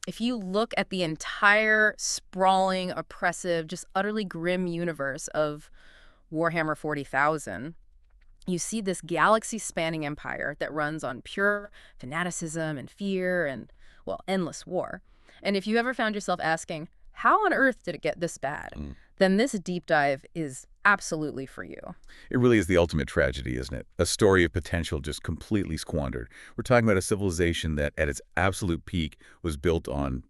If you look at the entire sprawling, oppressive, just utterly grim universe of Warhammer 40,000, you see this galaxy-spanning empire that runs on pure fanaticism and fear and, well, endless war. And if you ever found yourself asking, how on earth did it get this bad? Then this deep dive is absolutely for you. It really is the ultimate tragedy, isn't it? A story of potential just completely squandered. We're talking about a civilization that at its absolute peak was built on,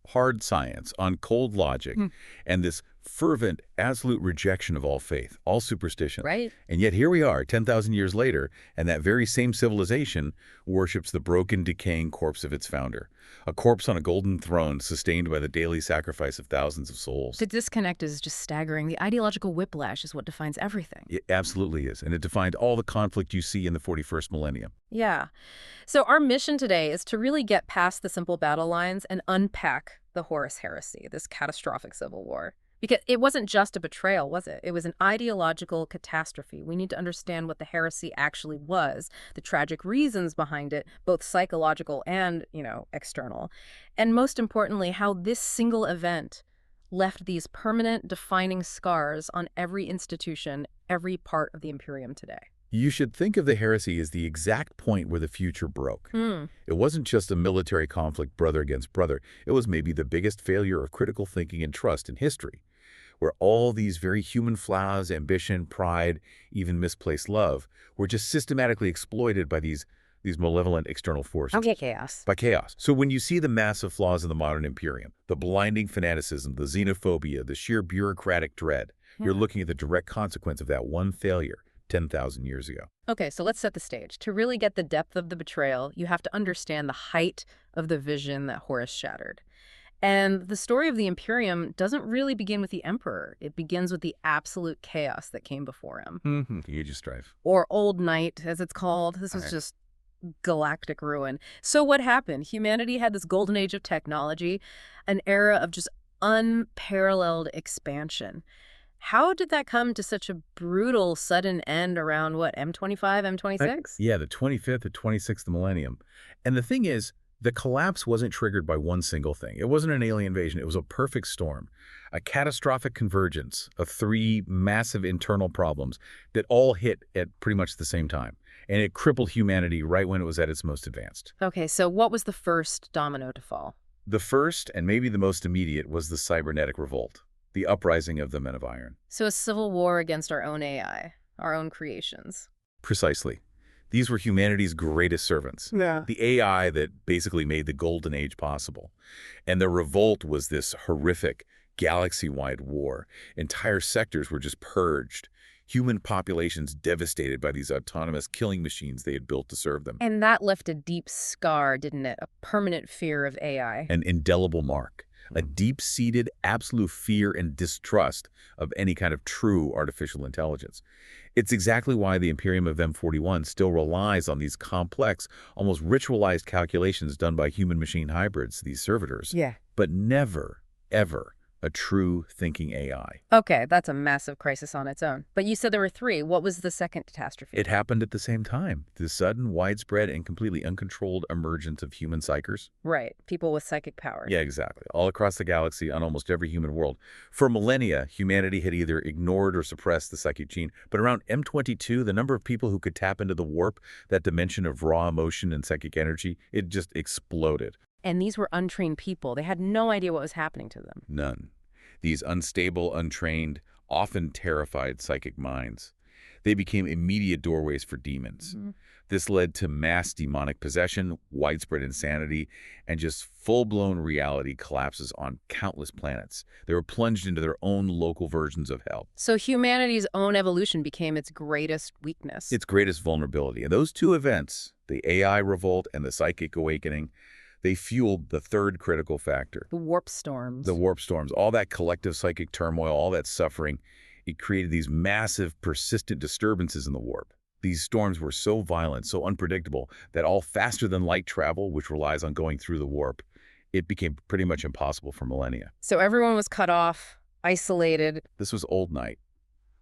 hard science, on cold logic, and this fervent, absolute rejection of all faith, all superstition. Right? And yet here we are, 10,000 years later, and that very same civilization worships the broken, decaying corpse of its founder. A corpse on a golden throne sustained by the daily sacrifice of thousands of souls. The disconnect is just staggering. The ideological whiplash is what defines everything. It absolutely is, and it defined all the conflict you see in the 41st millennium. Yeah. So our mission today is to really get past the simple battle lines and unpack the Horus Heresy, this catastrophic civil war. Because it wasn't just a betrayal, was it? It was an ideological catastrophe. We need to understand what the heresy actually was, the tragic reasons behind it, both psychological and, external. And most importantly, how this single event left these permanent defining scars on every institution, every part of the Imperium today. You should think of the heresy as the exact point where the future broke. It wasn't just a military conflict brother against brother. It was maybe the biggest failure of critical thinking and trust in history, where all these very human flaws, ambition, pride, even misplaced love, were just systematically exploited by these malevolent external forces. Okay, chaos. By chaos. So when you see the massive flaws in the modern Imperium, the blinding fanaticism, the xenophobia, the sheer bureaucratic dread, you're looking at the direct consequence of that one failure 10,000 years ago. Okay, so let's set the stage. To really get the depth of the betrayal, you have to understand the height of the vision that Horus shattered. And the story of the Imperium doesn't really begin with the Emperor. It begins with the absolute chaos that came before him. The Age of Strife. Or Old Night, as it's called. This was just galactic ruin. So what happened? Humanity had this golden age of technology, an era of just unparalleled expansion. How did that come to such a brutal, sudden end around, what, M25, M26? Yeah, the 25th or 26th millennium. And the thing is, the collapse wasn't triggered by one single thing. It wasn't an alien invasion. It was a perfect storm, a catastrophic convergence of three massive internal problems that all hit at pretty much the same time. And it crippled humanity right when it was at its most advanced. Okay, so what was the first domino to fall? The first, and maybe the most immediate, was the cybernetic revolt, the uprising of the Men of Iron. So a civil war against our own AI, our own creations. Precisely. These were humanity's greatest servants. Yeah. The AI that basically made the Golden Age possible. And the revolt was this horrific, galaxy-wide war. Entire sectors were just purged. Human populations devastated by these autonomous killing machines they had built to serve them. And that left a deep scar, didn't it? A permanent fear of AI. An indelible mark. A deep-seated absolute fear and distrust of any kind of true artificial intelligence. It's exactly why the Imperium of M41 still relies on these complex, almost ritualized calculations done by human-machine hybrids, these servitors. Yeah. But never, ever a true thinking AI. Okay, that's a massive crisis on its own. But you said there were three. What was the second catastrophe? It happened at the same time. The sudden, widespread, and completely uncontrolled emergence of human psychers. Right, people with psychic powers. Yeah, exactly. All across the galaxy, on almost every human world. For millennia, humanity had either ignored or suppressed the psychic gene. But around M22, the number of people who could tap into the warp, that dimension of raw emotion and psychic energy, it just exploded. And these were untrained people. They had no idea what was happening to them. None. These unstable, untrained, often terrified psychic minds. They became immediate doorways for demons. This led to mass demonic possession, widespread insanity, and just full-blown reality collapses on countless planets. They were plunged into their own local versions of hell. So humanity's own evolution became its greatest weakness. Its greatest vulnerability. And those two events, the AI revolt and the psychic awakening, they fueled the third critical factor. The warp storms. The warp storms. All that collective psychic turmoil, all that suffering, it created these massive, persistent disturbances in the warp. These storms were so violent, so unpredictable, that all faster-than-light travel, which relies on going through the warp, it became pretty much impossible for millennia. So everyone was cut off, isolated. This was Old Night.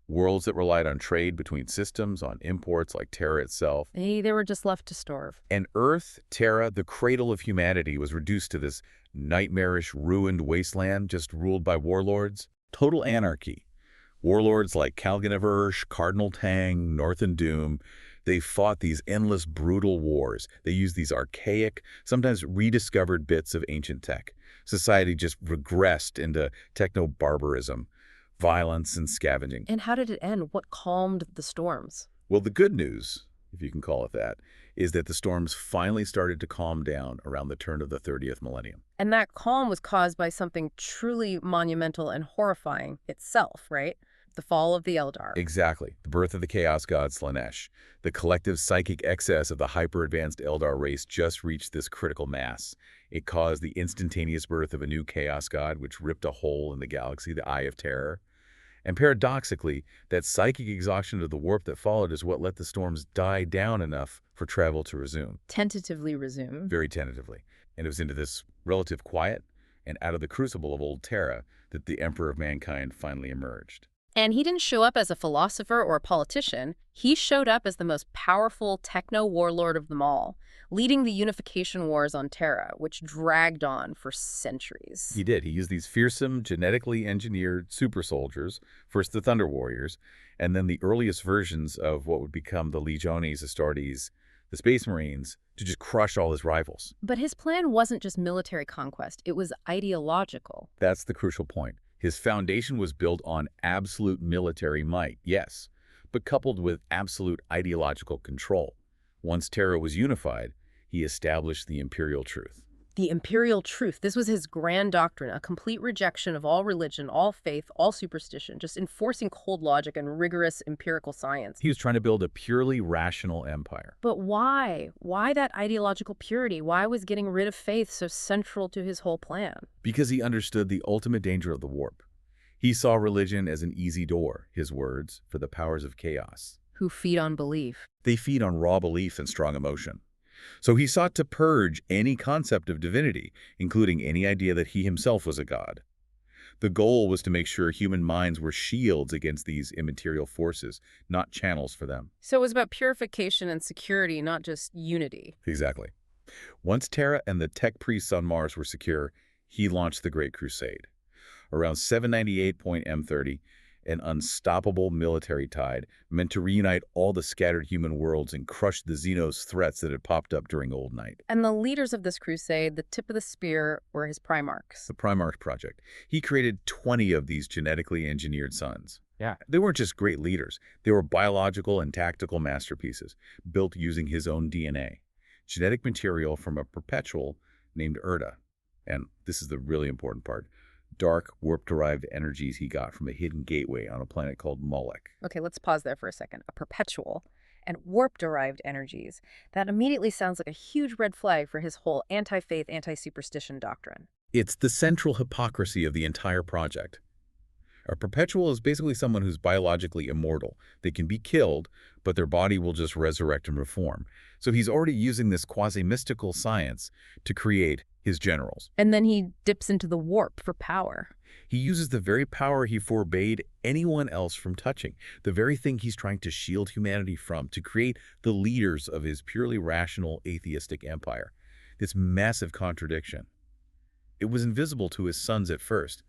Worlds that relied on trade between systems, on imports like Terra itself. They were just left to starve. And Earth, Terra, the cradle of humanity, was reduced to this Nightmarish, ruined wasteland just ruled by warlords. Total anarchy. Warlords like Kalganavursh, Cardinal Tang, Northern Doom, they fought these endless, brutal wars. They used these archaic, sometimes rediscovered bits of ancient tech. Society just regressed into techno-barbarism, violence, and scavenging. And how did it end? What calmed the storms? Well, the good news, if you can call it that, is that the storms finally started to calm down around the turn of the 30th millennium. And that calm was caused by something truly monumental and horrifying itself, right? The fall of the Eldar. Exactly. The birth of the Chaos God Slanesh. The collective psychic excess of the hyper-advanced Eldar race just reached this critical mass. It caused the instantaneous birth of a new Chaos God, which ripped a hole in the galaxy, the Eye of Terror. And paradoxically, that psychic exhaustion of the warp that followed is what let the storms die down enough for travel to resume. Tentatively resume. Very tentatively. And it was into this relative quiet and out of the crucible of old Terra that the Emperor of Mankind finally emerged. And he didn't show up as a philosopher or a politician. He showed up as the most powerful techno-warlord of them all, leading the unification wars on Terra, which dragged on for centuries. He did. He used these fearsome, genetically engineered super soldiers, first the Thunder Warriors, and then the earliest versions of what would become the Legiones Astartes, the Space Marines, to just crush all his rivals. But his plan wasn't just military conquest. It was ideological. That's the crucial point. His foundation was built on absolute military might, yes, but coupled with absolute ideological control. Once Terra was unified, he established the Imperial truth. The Imperial truth. This was his grand doctrine, a complete rejection of all religion, all faith, all superstition, just enforcing cold logic and rigorous empirical science. He was trying to build a purely rational empire. But why? Why that ideological purity? Why was getting rid of faith so central to his whole plan? Because he understood the ultimate danger of the warp. He saw religion as an easy door, his words, for the powers of chaos. Who feed on belief. They feed on raw belief and strong emotion. So he sought to purge any concept of divinity, including any idea that he himself was a god. The goal was to make sure human minds were shields against these immaterial forces, not channels for them. So it was about purification and security, not just unity. Exactly. Once Terra and the tech priests on Mars were secure, he launched the Great Crusade. Around 798.M30, an unstoppable military tide meant to reunite all the scattered human worlds and crush the Xenos threats that had popped up during Old Night. And the leaders of this crusade, the tip of the spear, were his Primarchs. The Primarch Project. He created 20 of these genetically engineered sons. Yeah. They weren't just great leaders. They were biological and tactical masterpieces, built using his own DNA. Genetic material from a perpetual named Erda. And this is the really important part. Dark, warp-derived energies he got from a hidden gateway on a planet called Moloch. Okay, let's pause there for a second. A perpetual and warp-derived energies. That immediately sounds like a huge red flag for his whole anti-faith, anti-superstition doctrine. It's the central hypocrisy of the entire project. A perpetual is basically someone who's biologically immortal. They can be killed, but their body will just resurrect and reform. So he's already using this quasi-mystical science to create his generals. And then he dips into the warp for power. He uses the very power he forbade anyone else from touching, the very thing he's trying to shield humanity from, to create the leaders of his purely rational, atheistic empire. This massive contradiction. It was invisible to his sons at first,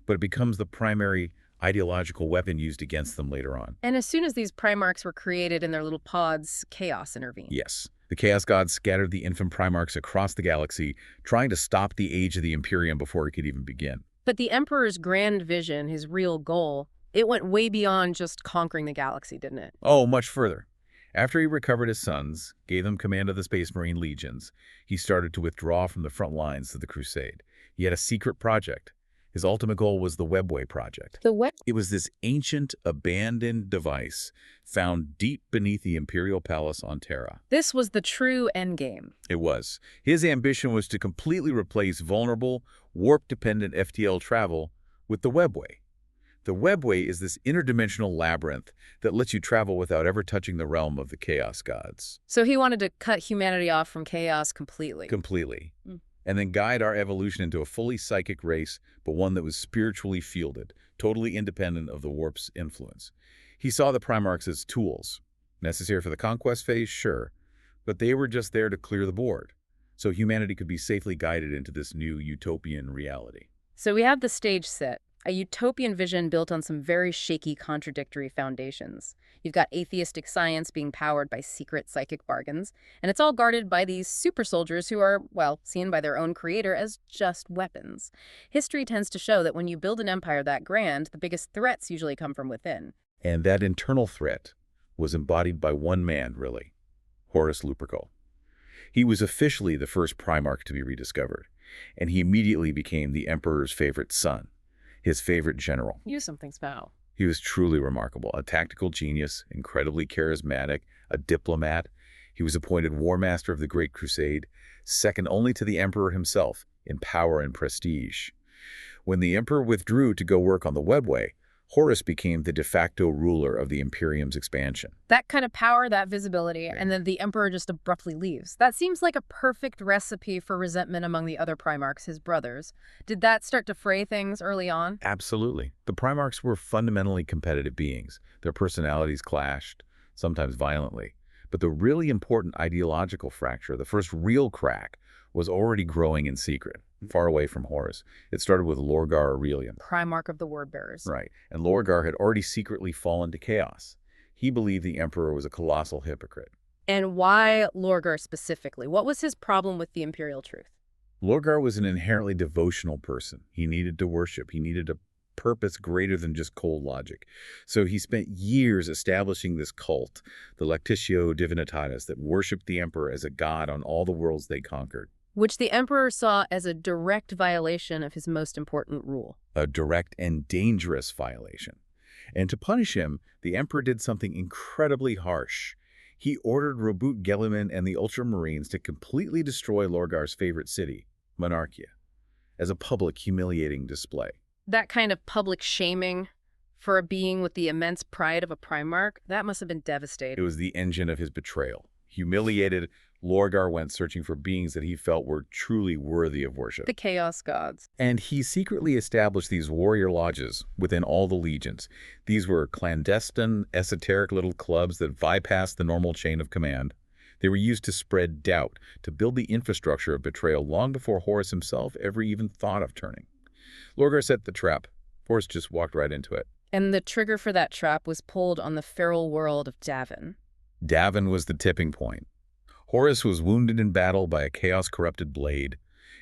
but it becomes the primary ideological weapon used against them later on. And as soon as these Primarchs were created in their little pods, chaos intervened. Yes. The Chaos Gods scattered the infant Primarchs across the galaxy, trying to stop the age of the Imperium before it could even begin. But the Emperor's grand vision, his real goal, it went way beyond just conquering the galaxy, didn't it? Oh, much further. After he recovered his sons, gave them command of the Space Marine legions, he started to withdraw from the front lines of the Crusade. He had a secret project. His ultimate goal was the Webway Project. The what? It was this ancient, abandoned device found deep beneath the Imperial Palace on Terra. This was the true endgame. It was. His ambition was to completely replace vulnerable, warp-dependent FTL travel with the Webway. The Webway is this interdimensional labyrinth that lets you travel without ever touching the realm of the Chaos Gods. So he wanted to cut humanity off from chaos completely. Completely. And then guide our evolution into a fully psychic race, but one that was spiritually fielded, totally independent of the warp's influence. He saw the Primarchs as tools. Necessary for the conquest phase, sure, but they were just there to clear the board. so humanity could be safely guided into this new utopian reality. So we have the stage set, a utopian vision built on some very shaky, contradictory foundations. You've got atheistic science being powered by secret psychic bargains, and it's all guarded by these super soldiers who are, well, seen by their own creator as just weapons. History tends to show that when you build an empire that grand, the biggest threats usually come from within. And that internal threat was embodied by one man, really, Horus Lupercal. He was officially the first Primarch to be rediscovered, and he immediately became the Emperor's favorite son, his favorite general. Use something spell. He was truly remarkable, a tactical genius, incredibly charismatic, a diplomat. He was appointed War Master of the Great Crusade, second only to the Emperor himself in power and prestige. When the Emperor withdrew to go work on the Webway, Horus became the de facto ruler of the Imperium's expansion. That kind of power, that visibility, and then the Emperor just abruptly leaves. That seems like a perfect recipe for resentment among the other Primarchs, his brothers. Did that start to fray things early on? Absolutely. The Primarchs were fundamentally competitive beings. Their personalities clashed, sometimes violently. But the really important ideological fracture, the first real crack, was already growing in secret, far away from Horus. It started with Lorgar Aurelian. Primarch of the Wordbearers. Right, and Lorgar had already secretly fallen to chaos. He believed the Emperor was a colossal hypocrite. And why Lorgar specifically? What was his problem with the imperial truth? Lorgar was an inherently devotional person. He needed to worship. He needed a purpose greater than just cold logic. So he spent years establishing this cult, the Lectitio Divinitatis, that worshipped the Emperor as a god on all the worlds they conquered. Which the Emperor saw as a direct violation of his most important rule. A direct and dangerous violation. And to punish him, the Emperor did something incredibly harsh. He ordered Robut Guilliman and the Ultramarines to completely destroy Lorgar's favorite city, Monarchia, as a public, humiliating display. That kind of public shaming for a being with the immense pride of a Primarch, that must have been devastating. It was the engine of his betrayal. Humiliated, Lorgar went searching for beings that he felt were truly worthy of worship. The Chaos Gods. And he secretly established these warrior lodges within all the legions. These were clandestine, esoteric little clubs that bypassed the normal chain of command. They were used to spread doubt, to build the infrastructure of betrayal long before Horus himself ever even thought of turning. Lorgar set the trap. Horus just walked right into it. And the trigger for that trap was pulled on the feral world of Davin. Davin was the tipping point. Horus was wounded in battle by a chaos-corrupted blade,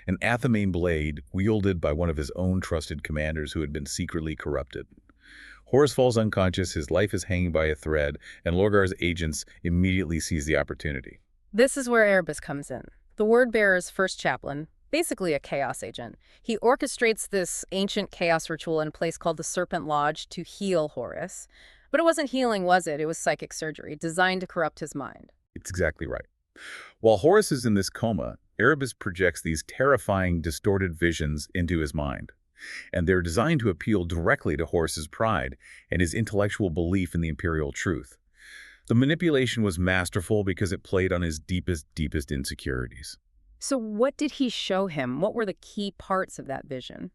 an Athame blade wielded by one of his own trusted commanders who had been secretly corrupted. Horus falls unconscious, his life is hanging by a thread, and Lorgar's agents immediately seize the opportunity. This is where Erebus comes in. The Wordbearer's first chaplain, basically a chaos agent. He orchestrates this ancient chaos ritual in a place called the Serpent Lodge to heal Horus. But it wasn't healing, was it? It was psychic surgery, designed to corrupt his mind. It's exactly right. While Horus is in this coma, Erebus projects these terrifying, distorted visions into his mind. And they're designed to appeal directly to Horus's pride and his intellectual belief in the imperial truth. The manipulation was masterful because it played on his deepest insecurities. So what did he show him? What were the key parts of that vision?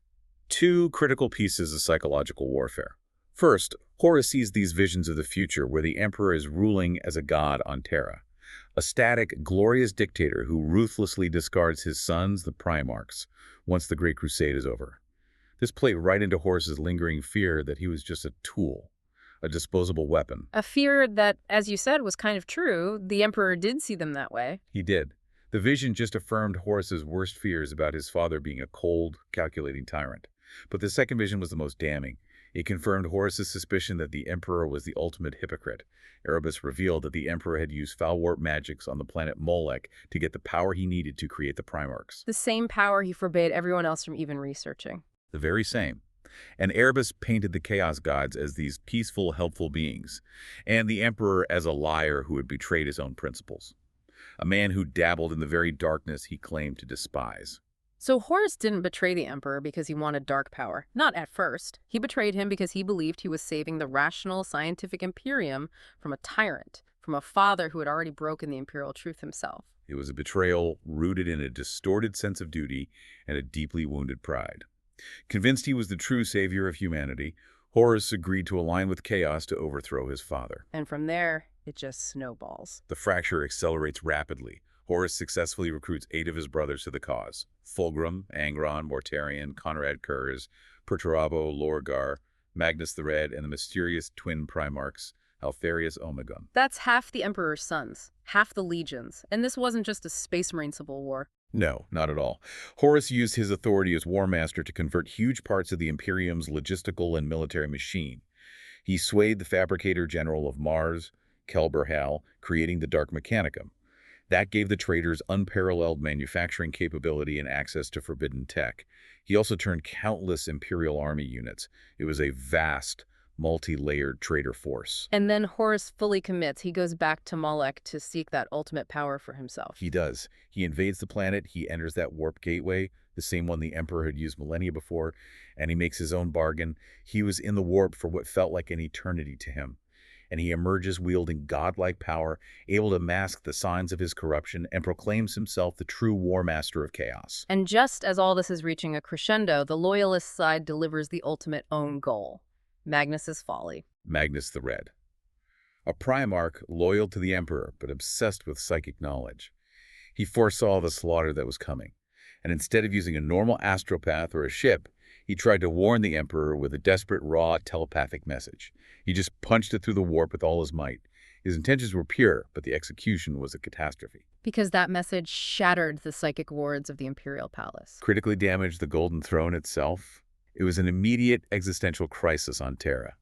Two critical pieces of psychological warfare. First, Horus sees these visions of the future where the Emperor is ruling as a god on Terra. A static, glorious dictator who ruthlessly discards his sons, the Primarchs, once the Great Crusade is over. This played right into Horus's lingering fear that he was just a tool, a disposable weapon. A fear that, as you said, was kind of true. The Emperor did see them that way. He did. The vision just affirmed Horus's worst fears about his father being a cold, calculating tyrant. But the second vision was the most damning. It confirmed Horus's suspicion that the Emperor was the ultimate hypocrite. Erebus revealed that the Emperor had used foul warp magics on the planet Molech to get the power he needed to create the Primarchs. The same power he forbade everyone else from even researching. The very same. And Erebus painted the Chaos Gods as these peaceful, helpful beings, and the Emperor as a liar who had betrayed his own principles. A man who dabbled in the very darkness he claimed to despise. So Horus didn't betray the Emperor because he wanted dark power. Not at first. He betrayed him because he believed he was saving the rational, scientific Imperium from a tyrant, from a father who had already broken the imperial truth himself. It was a betrayal rooted in a distorted sense of duty and a deeply wounded pride. Convinced he was the true savior of humanity, Horus agreed to align with chaos to overthrow his father. And from there, it just snowballs. The fracture accelerates rapidly. Horus successfully recruits 8 of his brothers to the cause: Fulgrim, Angron, Mortarion, Conrad Curz, Perturabo, Lorgar, Magnus the Red, and the mysterious twin Primarchs, Altharius Omegon. That's half the Emperor's sons, half the legions, and this wasn't just a Space Marine civil war. No, not at all. Horus used his authority as War Master to convert huge parts of the Imperium's logistical and military machine. He swayed the Fabricator General of Mars, Kelberhal, creating the Dark Mechanicum. That gave the traders unparalleled manufacturing capability and access to forbidden tech. He also turned countless Imperial army units. It was a vast, multi-layered trader force. And then Horus fully commits. He goes back to Molech to seek that ultimate power for himself. He does. He invades the planet, he enters that warp gateway, the same one the Emperor had used millennia before, and he makes his own bargain. He was in the warp for what felt like an eternity to him. And he emerges wielding godlike power, able to mask the signs of his corruption, and proclaims himself the true War Master of Chaos. And just as all this is reaching a crescendo, the Loyalist side delivers the ultimate own goal: Magnus's folly. Magnus the Red. A Primarch loyal to the Emperor, but obsessed with psychic knowledge. He foresaw the slaughter that was coming, and instead of using a normal astropath or a ship, he tried to warn the Emperor with a desperate, raw, telepathic message. He just punched it through the warp with all his might. His intentions were pure, but the execution was a catastrophe. Because that message shattered the psychic wards of the Imperial Palace. Critically damaged the Golden Throne itself. It was an immediate existential crisis on Terra.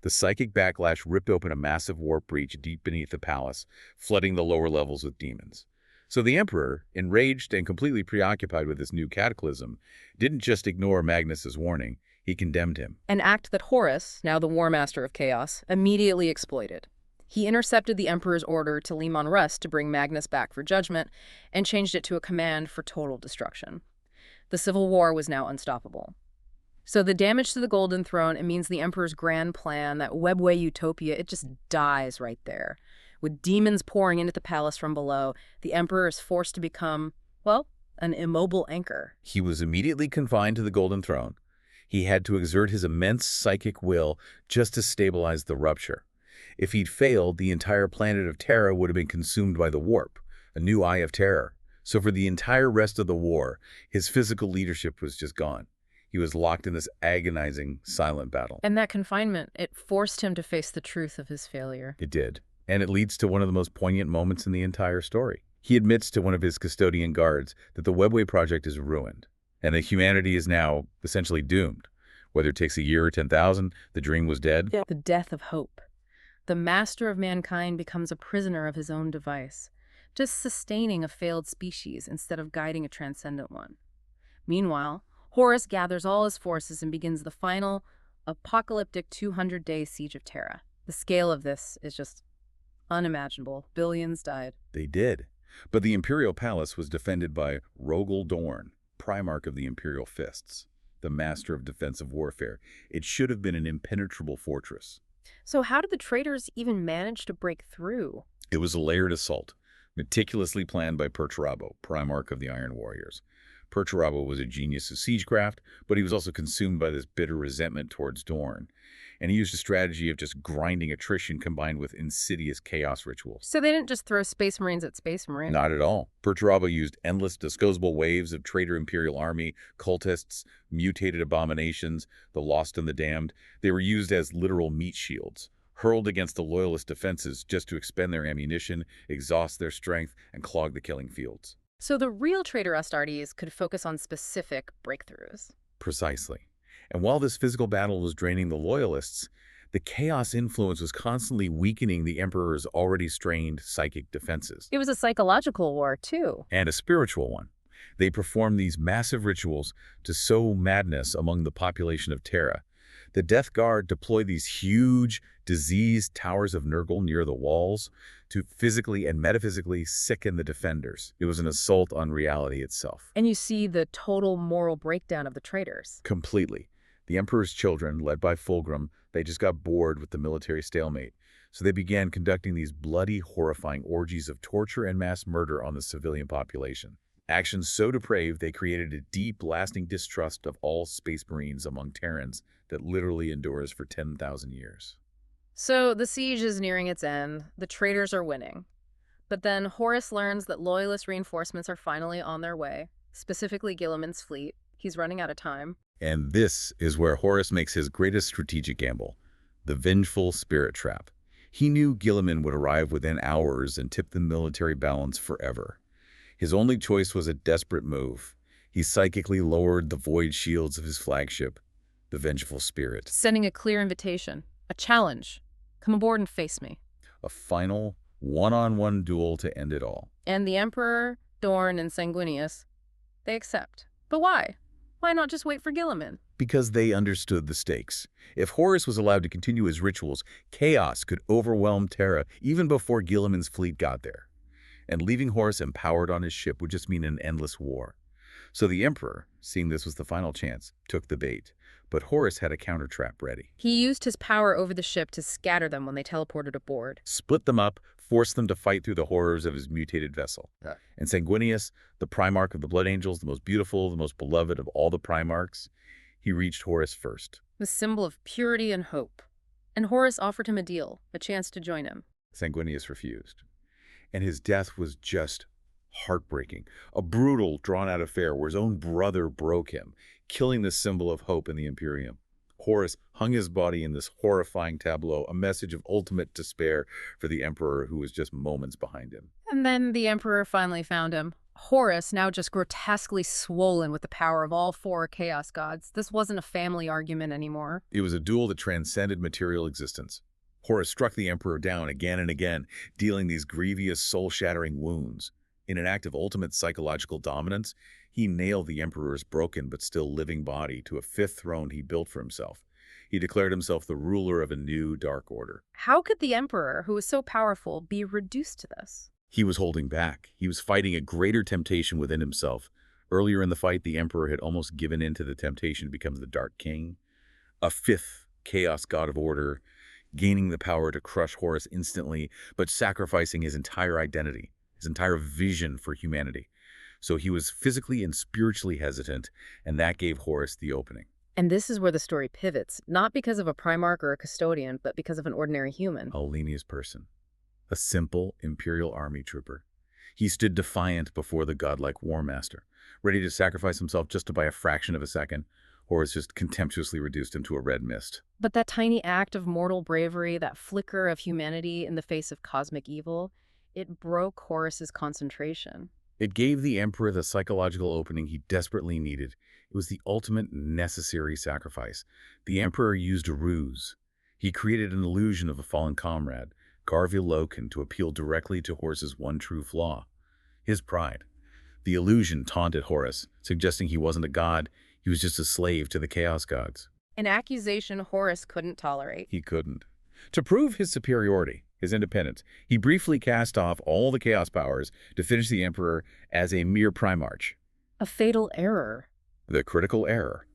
The psychic backlash ripped open a massive warp breach deep beneath the palace, flooding the lower levels with demons. So the Emperor, enraged and completely preoccupied with this new cataclysm, didn't just ignore Magnus's warning, he condemned him. An act that Horus, now the War Master of Chaos, immediately exploited. He intercepted the Emperor's order to Limon Rust to bring Magnus back for judgment and changed it to a command for total destruction. The civil war was now unstoppable. So the damage to the Golden Throne, it means the Emperor's grand plan, that webway utopia, it just dies right there. With demons pouring into the palace from below, the Emperor is forced to become, well, an immobile anchor. He was immediately confined to the Golden Throne. He had to exert his immense psychic will just to stabilize the rupture. If he'd failed, the entire planet of Terra would have been consumed by the warp, a new eye of terror. So for the entire rest of the war, his physical leadership was just gone. He was locked in this agonizing, silent battle. And that confinement, it forced him to face the truth of his failure. It did. And it leads to one of the most poignant moments in the entire story. He admits to one of his custodian guards that the Webway project is ruined, and that humanity is now essentially doomed. Whether it takes a year or 10,000, the dream was dead. Yeah. The death of hope. The master of mankind becomes a prisoner of his own device, just sustaining a failed species instead of guiding a transcendent one. Meanwhile, Horus gathers all his forces and begins the final, apocalyptic 200-day siege of Terra. The scale of this is just unimaginable. Billions died. They did. But the Imperial Palace was defended by Rogel Dorn, Primarch of the Imperial Fists, the master of defensive warfare. It should have been an impenetrable fortress. So how did the traitors even manage to break through? It was a layered assault, meticulously planned by Perturabo, Primarch of the Iron Warriors. Perturabo was a genius of siegecraft, but he was also consumed by this bitter resentment towards Dorn. And he used a strategy of just grinding attrition combined with insidious chaos rituals. So they didn't just throw Space Marines at Space Marines? Not at all. Perturabo used endless disposable waves of traitor Imperial army, cultists, mutated abominations, the lost and the damned. They were used as literal meat shields, hurled against the Loyalist defenses just to expend their ammunition, exhaust their strength, and clog the killing fields. So the real traitor Astartes could focus on specific breakthroughs. Precisely. And while this physical battle was draining the Loyalists, the chaos influence was constantly weakening the Emperor's already strained psychic defenses. It was a psychological war, too. And a spiritual one. They performed these massive rituals to sow madness among the population of Terra. The Death Guard deployed these huge, diseased towers of Nurgle near the walls to physically and metaphysically sicken the defenders. It was an assault on reality itself. And you see the total moral breakdown of the traitors. Completely. The Emperor's children, led by Fulgrim, they just got bored with the military stalemate. So they began conducting these bloody, horrifying orgies of torture and mass murder on the civilian population. Actions so depraved, they created a deep, lasting distrust of all Space Marines among Terrans that literally endures for 10,000 years. So the siege is nearing its end. The traitors are winning. But then Horus learns that loyalist reinforcements are finally on their way, specifically Guilliman's fleet. He's running out of time. And this is where Horus makes his greatest strategic gamble, the vengeful spirit trap. He knew Guilliman would arrive within hours and tip the military balance forever. His only choice was a desperate move. He psychically lowered the void shields of his flagship, the Vengeful Spirit. Sending a clear invitation, a challenge. Come aboard and face me. A final, one-on-one duel to end it all. And the Emperor, Dorn, and Sanguinius, they accept. But why? Why not just wait for Guilliman? Because they understood the stakes. If Horus was allowed to continue his rituals, chaos could overwhelm Terra even before Guilliman's fleet got there. And leaving Horus empowered on his ship would just mean an endless war. So the Emperor, seeing this was the final chance, took the bait. But Horus had a counter-trap ready. He used his power over the ship to scatter them when they teleported aboard. Split them up, forced them to fight through the horrors of his mutated vessel. And Sanguinius, the Primarch of the Blood Angels, the most beautiful, the most beloved of all the Primarchs, he reached Horus first. The symbol of purity and hope. And Horus offered him a deal, a chance to join him. Sanguinius refused. And his death was just heartbreaking. A brutal, drawn-out affair where his own brother broke him, killing the symbol of hope in the Imperium. Horus hung his body in this horrifying tableau, a message of ultimate despair for the Emperor who was just moments behind him. And then the Emperor finally found him. Horus, now just grotesquely swollen with the power of all four Chaos Gods. This wasn't a family argument anymore. It was a duel that transcended material existence. Horus struck the Emperor down again and again, dealing these grievous, soul-shattering wounds. In an act of ultimate psychological dominance, he nailed the Emperor's broken but still living body to a fifth throne he built for himself. He declared himself the ruler of a new dark order. How could the Emperor, who was so powerful, be reduced to this? He was holding back. He was fighting a greater temptation within himself. Earlier in the fight, the Emperor had almost given in to the temptation to become the Dark King, a fifth chaos god of order, gaining the power to crush Horus instantly, but sacrificing his entire identity, his entire vision for humanity. So he was physically and spiritually hesitant, and that gave Horus the opening. And this is where the story pivots, not because of a Primarch or a custodian, but because of an ordinary human. A lenient person. A simple Imperial army trooper. He stood defiant before the godlike war master, ready to sacrifice himself just to buy a fraction of a second. Horus just contemptuously reduced him to a red mist. But that tiny act of mortal bravery, that flicker of humanity in the face of cosmic evil, it broke Horus's concentration. It gave the Emperor the psychological opening he desperately needed. It was the ultimate necessary sacrifice. The Emperor used a ruse. He created an illusion of a fallen comrade, Garvil Loken, to appeal directly to Horus's one true flaw, his pride. The illusion taunted Horus, suggesting he wasn't a god, he was just a slave to the Chaos Gods. An accusation Horus couldn't tolerate. He couldn't. To prove his superiority, his independence, he briefly cast off all the Chaos powers to finish the Emperor as a mere Primarch. A fatal error. The critical error.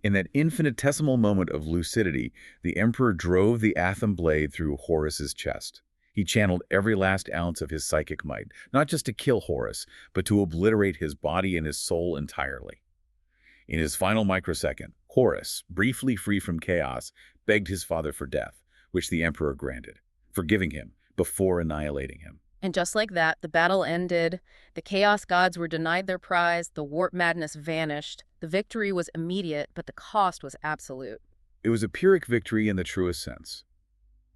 In that infinitesimal moment of lucidity, the Emperor drove the Atham blade through Horus's chest. He channeled every last ounce of his psychic might, not just to kill Horus, but to obliterate his body and his soul entirely. In his final microsecond, Horus, briefly free from chaos, begged his father for death, which the Emperor granted, forgiving him before annihilating him. And just like that, the battle ended. The Chaos Gods were denied their prize. The warp madness vanished. The victory was immediate, but the cost was absolute. It was a Pyrrhic victory in the truest sense.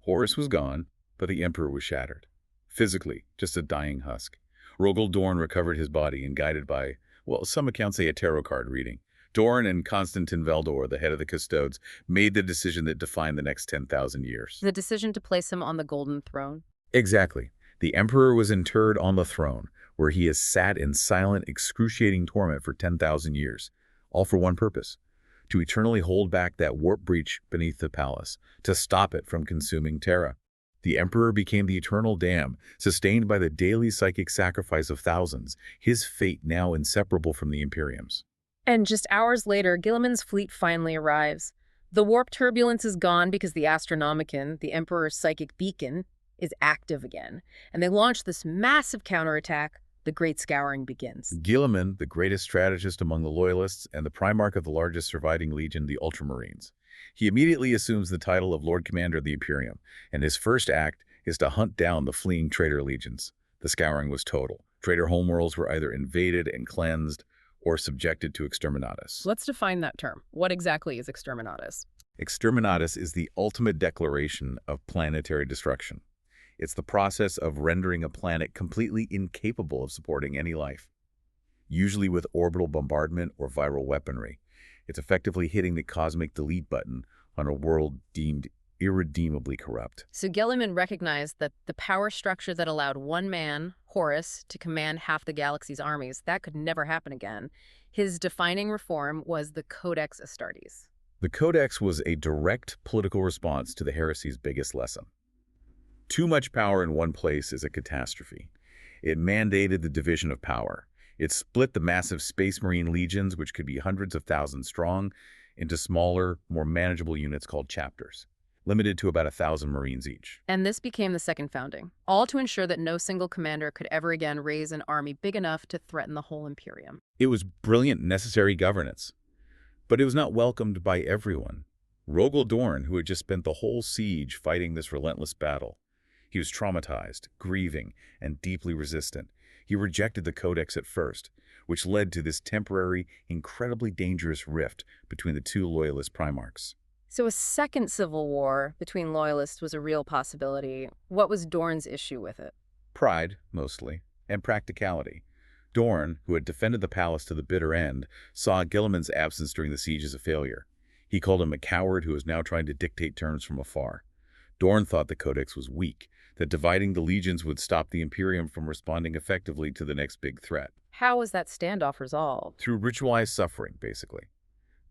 Horus was gone, but the Emperor was shattered. Physically, just a dying husk. Rogel Dorn recovered his body and guided by, well, some accounts say a tarot card reading. Dorn and Constantin Veldor, the head of the Custodes, made the decision that defined the next 10,000 years. The decision to place him on the Golden Throne. Exactly. The Emperor was interred on the throne, where he has sat in silent, excruciating torment for 10,000 years, all for one purpose: to eternally hold back that warp breach beneath the palace, to stop it from consuming Terra. The Emperor became the eternal dam, sustained by the daily psychic sacrifice of thousands, his fate now inseparable from the Imperium's. And just hours later, Guilliman's fleet finally arrives. The warp turbulence is gone because the Astronomicon, the Emperor's psychic beacon, is active again, and they launch this massive counterattack. The Great Scouring begins. Guilliman, the greatest strategist among the Loyalists and the Primarch of the largest surviving legion, the Ultramarines. He immediately assumes the title of Lord Commander of the Imperium, and his first act is to hunt down the fleeing traitor legions. The scouring was total. Traitor homeworlds were either invaded and cleansed or subjected to exterminatus. Let's define that term. What exactly is exterminatus? Exterminatus is the ultimate declaration of planetary destruction. It's the process of rendering a planet completely incapable of supporting any life, usually with orbital bombardment or viral weaponry. It's effectively hitting the cosmic delete button on a world deemed irredeemably corrupt. So Gilliman recognized that the power structure that allowed one man, Horus, to command half the galaxy's armies, that could never happen again. His defining reform was the Codex Astartes. The Codex was a direct political response to the heresy's biggest lesson. Too much power in one place is a catastrophe. It mandated the division of power. It split the massive Space Marine legions, which could be hundreds of thousands strong, into smaller, more manageable units called chapters, limited to about 1,000 Marines each. And this became the Second Founding, all to ensure that no single commander could ever again raise an army big enough to threaten the whole Imperium. It was brilliant, necessary governance, but it was not welcomed by everyone. Rogel Dorn, who had just spent the whole siege fighting this relentless battle, he was traumatized, grieving, and deeply resistant. He rejected the Codex at first, which led to this temporary, incredibly dangerous rift between the two loyalist primarchs. So a second civil war between loyalists was a real possibility. What was Dorn's issue with it? Pride, mostly, and practicality. Dorn, who had defended the palace to the bitter end, saw Gilliman's absence during the siege as a failure. He called him a coward who was now trying to dictate terms from afar. Dorn thought the Codex was weak, that dividing the legions would stop the Imperium from responding effectively to the next big threat. How was that standoff resolved? Through ritualized suffering, basically.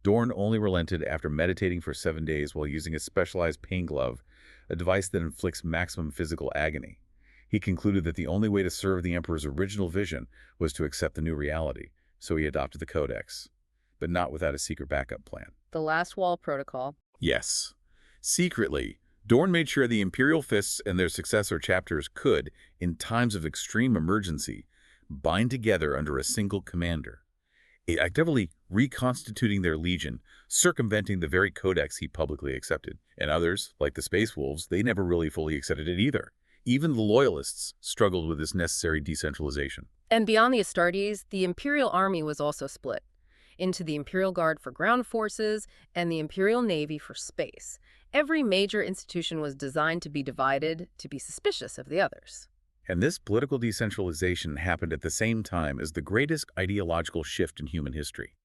Dorn only relented after meditating for 7 days while using a specialized pain glove, a device that inflicts maximum physical agony. He concluded that the only way to serve the Emperor's original vision was to accept the new reality, so he adopted the Codex, but not without a secret backup plan. The Last Wall Protocol. Yes. Secretly, Dorn made sure the Imperial Fists and their successor chapters could, in times of extreme emergency, bind together under a single commander, actively reconstituting their legion, circumventing the very codex he publicly accepted. And others, like the Space Wolves, they never really fully accepted it either. Even the Loyalists struggled with this necessary decentralization. And beyond the Astartes, the Imperial Army was also split into the Imperial Guard for ground forces and the Imperial Navy for space. Every major institution was designed to be divided, to be suspicious of the others. And this political decentralization happened at the same time as the greatest ideological shift in human history.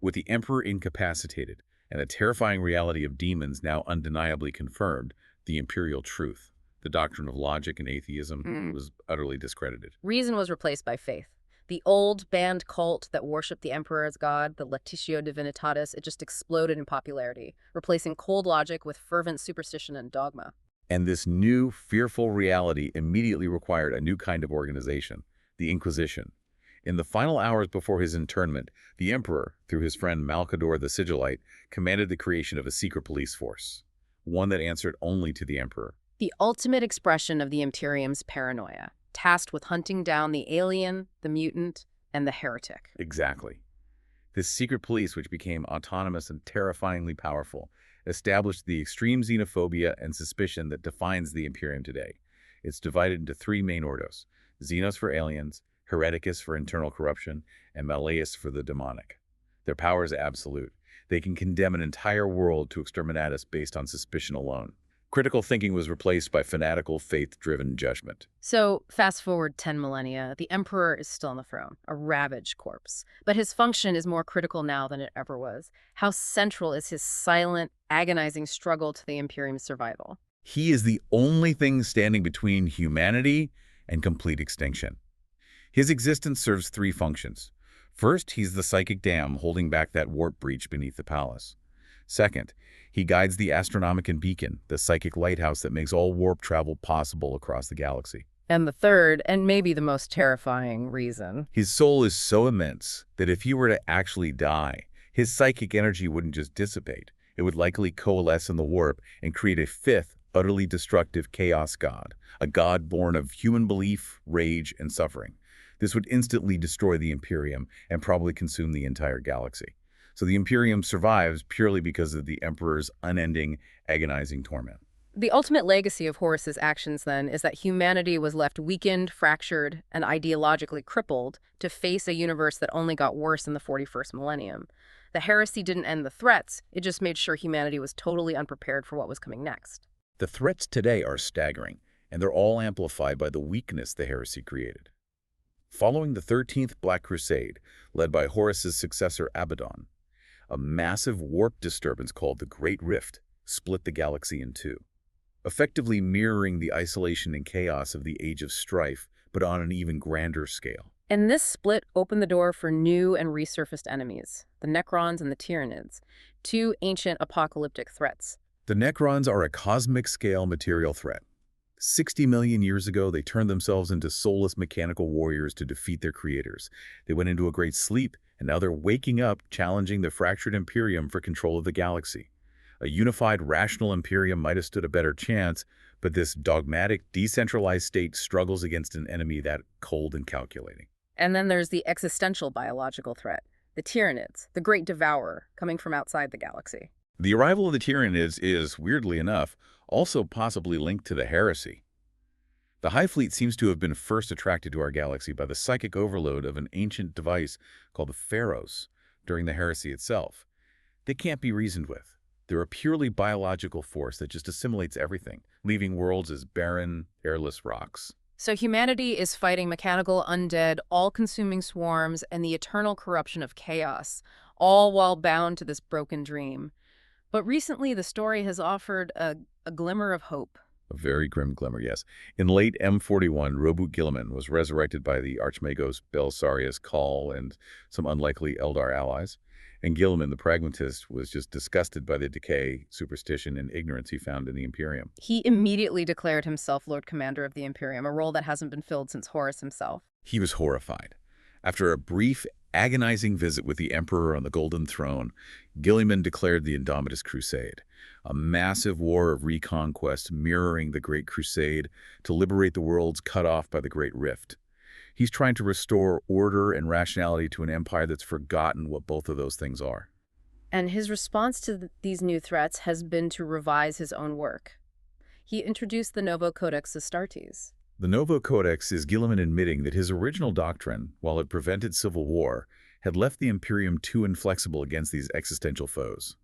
With the Emperor incapacitated and the terrifying reality of demons now undeniably confirmed, the imperial truth, the doctrine of logic and atheism, was utterly discredited. Reason was replaced by faith. The old banned cult that worshipped the emperor as god, the Laetitio Divinitatis, it just exploded in popularity, replacing cold logic with fervent superstition and dogma. And this new, fearful reality immediately required a new kind of organization, the Inquisition. In the final hours before his internment, the emperor, through his friend Malcador the Sigillite, commanded the creation of a secret police force, one that answered only to the emperor. The ultimate expression of the Imperium's paranoia, tasked with hunting down the alien, the mutant, and the heretic. Exactly. This secret police, which became autonomous and terrifyingly powerful, established the extreme xenophobia and suspicion that defines the Imperium today. It's divided into three main ordos: Xenos for aliens, Hereticus for internal corruption, and Malleus for the demonic. Their power is absolute. They can condemn an entire world to exterminatus based on suspicion alone. Critical thinking was replaced by fanatical, faith-driven judgment. So, fast forward 10 millennia, the emperor is still on the throne, a ravaged corpse. But his function is more critical now than it ever was. How central is his silent, agonizing struggle to the Imperium's survival? He is the only thing standing between humanity and complete extinction. His existence serves three functions. First, he's the psychic dam holding back that warp breach beneath the palace. Second, he guides the Astronomican Beacon, the psychic lighthouse that makes all warp travel possible across the galaxy. And the third, and maybe the most terrifying reason. His soul is so immense that if he were to actually die, his psychic energy wouldn't just dissipate. It would likely coalesce in the warp and create a fifth, utterly destructive chaos god, a god born of human belief, rage, and suffering. This would instantly destroy the Imperium and probably consume the entire galaxy. So the Imperium survives purely because of the Emperor's unending, agonizing torment. The ultimate legacy of Horus's actions, then, is that humanity was left weakened, fractured, and ideologically crippled to face a universe that only got worse in the 41st millennium. The heresy didn't end the threats, it just made sure humanity was totally unprepared for what was coming next. The threats today are staggering, and they're all amplified by the weakness the heresy created. Following the 13th Black Crusade, led by Horus's successor Abaddon, a massive warp disturbance called the Great Rift split the galaxy in two, effectively mirroring the isolation and chaos of the Age of Strife, but on an even grander scale. And this split opened the door for new and resurfaced enemies, the Necrons and the Tyranids, two ancient apocalyptic threats. The Necrons are a cosmic-scale material threat. 60 million years ago, they turned themselves into soulless mechanical warriors to defeat their creators. They went into a great sleep, and now they're waking up, challenging the fractured Imperium for control of the galaxy. A unified, rational Imperium might have stood a better chance, but this dogmatic, decentralized state struggles against an enemy that cold and calculating. And then there's the existential biological threat, the Tyranids, the great devourer, coming from outside the galaxy. The arrival of the Tyranids is, weirdly enough, also possibly linked to the heresy. The High Fleet seems to have been first attracted to our galaxy by the psychic overload of an ancient device called the Pharaohs during the heresy itself. They can't be reasoned with. They're a purely biological force that just assimilates everything, leaving worlds as barren, airless rocks. So humanity is fighting mechanical undead, all-consuming swarms, and the eternal corruption of chaos, all while bound to this broken dream. But recently, the story has offered a glimmer of hope. A very grim glimmer, yes. In late M41, Roboute Guilliman was resurrected by the Archmagos Belisarius Cawl and some unlikely Eldar allies. And Guilliman, the pragmatist, was just disgusted by the decay, superstition, and ignorance he found in the Imperium. He immediately declared himself Lord Commander of the Imperium, a role that hasn't been filled since Horus himself. He was horrified. After a brief, agonizing visit with the Emperor on the Golden Throne, Guilliman declared the Indomitus Crusade, a massive war of reconquest mirroring the Great Crusade to liberate the worlds cut off by the Great Rift. He's trying to restore order and rationality to an empire that's forgotten what both of those things are. And his response to these new threats has been to revise his own work. He introduced the Novo Codex Astartes. The Novo Codex is Guilliman admitting that his original doctrine, while it prevented civil war, had left the Imperium too inflexible against these existential foes.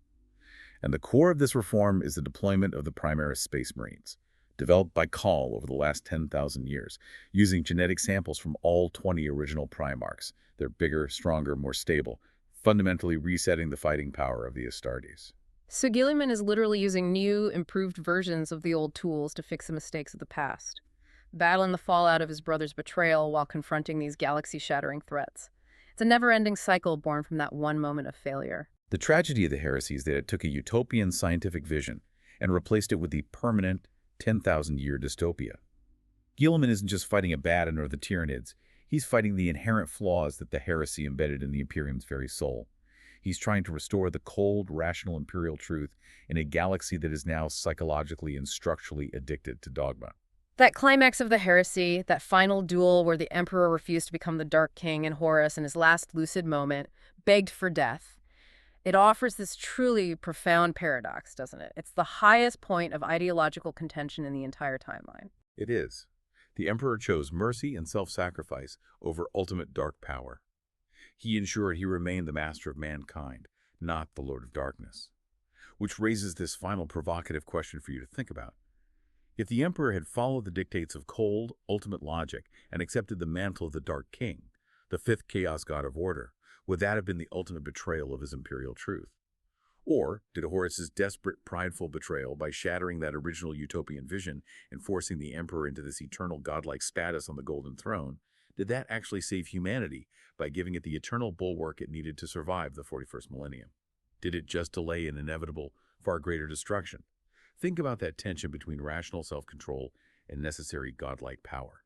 And the core of this reform is the deployment of the Primaris Space Marines, developed by Cawl over the last 10,000 years, using genetic samples from all 20 original Primarchs. They're bigger, stronger, more stable, fundamentally resetting the fighting power of the Astartes. So Guilliman is literally using new, improved versions of the old tools to fix the mistakes of the past, battling the fallout of his brother's betrayal while confronting these galaxy-shattering threats. It's a never-ending cycle born from that one moment of failure. The tragedy of the heresy is that it took a utopian scientific vision and replaced it with the permanent 10,000-year dystopia. Guilliman isn't just fighting Abaddon or the Tyranids. He's fighting the inherent flaws that the heresy embedded in the Imperium's very soul. He's trying to restore the cold, rational imperial truth in a galaxy that is now psychologically and structurally addicted to dogma. That climax of the heresy, that final duel where the Emperor refused to become the Dark King and Horus in his last lucid moment begged for death. It offers this truly profound paradox, doesn't it? It's the highest point of ideological contention in the entire timeline. It is. The Emperor chose mercy and self-sacrifice over ultimate dark power. He ensured he remained the master of mankind, not the Lord of Darkness. Which raises this final provocative question for you to think about. If the Emperor had followed the dictates of cold, ultimate logic and accepted the mantle of the Dark King, the fifth chaos god of order, would that have been the ultimate betrayal of his imperial truth? Or did Horus's desperate, prideful betrayal by shattering that original utopian vision and forcing the Emperor into this eternal godlike status on the Golden Throne, did that actually save humanity by giving it the eternal bulwark it needed to survive the 41st millennium? Did it just delay an inevitable, far greater destruction? Think about that tension between rational self-control and necessary godlike power.